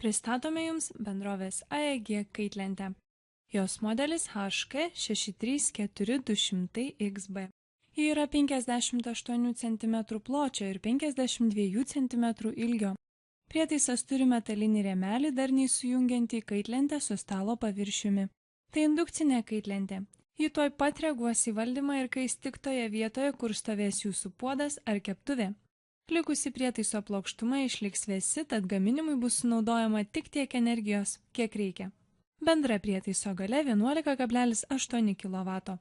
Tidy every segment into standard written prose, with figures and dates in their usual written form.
Pristatome Jums bendrovės AEG kaitlentę. Jos modelis HK634-200XB. Ji yra 58 cm pločio ir 52 cm ilgio. Prietaisas turi metalinį rėmelį darniai sujungiantį kaitlentę su stalo paviršiumi. Tai indukcinė kaitlentė. Ji tuoj pat reaguos į valdymą ir kais tik toje vietoje, kur stovės jūsų puodas ar keptuvė. Likusi prietaiso plokštuma išliks vėsi, tad gaminimui bus sunaudojama tik tiek energijos, kiek reikia. Bendra prietaiso galia 11,8 kW.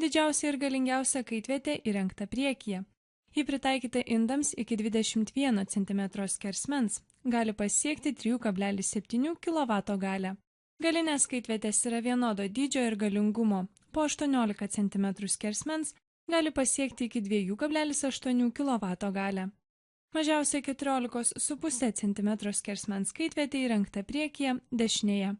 Didžiausia ir galingiausia kaitvietė įrengta priekyje. Ji pritaikyta indams iki 21 cm skersmens, gali pasiekti 3,7 kW galią. Galinės kaitvietės yra vienodo dydžio ir galingumo, po 18 cm skersmens gali pasiekti iki 2,8 kW galią. Mažiausiai 14,5 cm skersmens kaitvietė įrengta priekyje, dešinėje.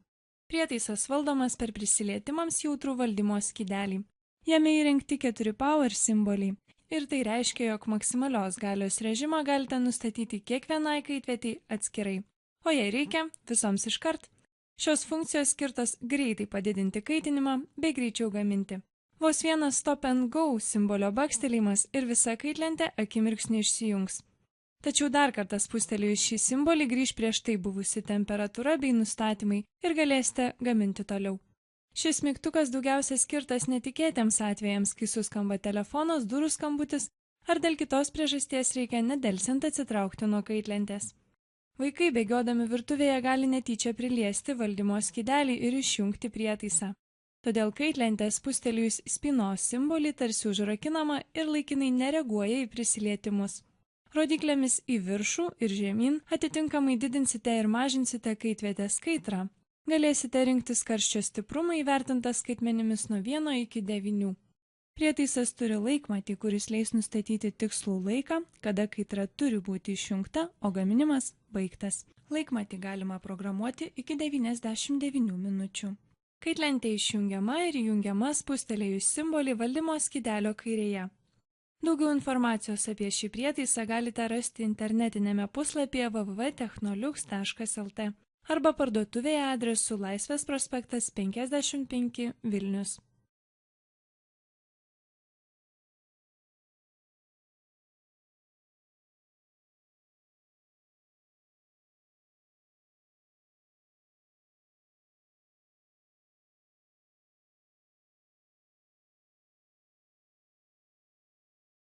Prietaisas valdomas per prisilietimams jautrų valdymo skydelį. Jame įrengti 4 power simboliai ir tai reiškia, jog maksimalios galios režimą galite nustatyti kiekvienai kaitvietei atskirai, o jei reikia, visoms iškart. Šios funkcijos skirtos greitai padidinti kaitinimą bei greičiau gaminti. Vos vienas stop and go simbolio bakstelėjimas ir visa kaitlentė akimirksniu išsijungs. Tačiau dar kartą spustelėjus šį simbolį grįž prieš tai buvusi temperatūra bei nustatymai ir galėsite gaminti toliau. Šis mygtukas daugiausia skirtas netikėtiems atvejams, kai suskamba telefonas, durų skambutis ar dėl kitos priežasties reikia nedelsiant atsitraukti nuo kaitlentės. Vaikai bėgiodami virtuvėje gali netyčia priliesti valdymo skydelį ir išjungti prietaisą. Todėl kaitlentė spustelėjus spynos simbolį tarsi užrakinama ir laikinai nereaguoja į prisilietimus. Rodiklėmis į viršų ir žemyn atitinkamai didinsite ir mažinsite kaitvietės kaitrą. Galėsite rinktis karščio stiprumą įvertintas skaitmenimis nuo 1 iki 9. Prietaisas turi laikmatį, kuris leis nustatyti tikslų laiką, kada kaitra turi būti išjungta, o gaminimas baigtas. Laikmatį galima programuoti iki 99 minučių. Kaitlentė išjungiama ir įjungiama spustelėjus simbolį valdymo skydelio kairėje. Daugiau informacijos apie šį prietaisą galite rasti internetinėme puslapyje www.technoliux.lt arba parduotuvėje adresu Laisvės prospektas 55 Vilnius.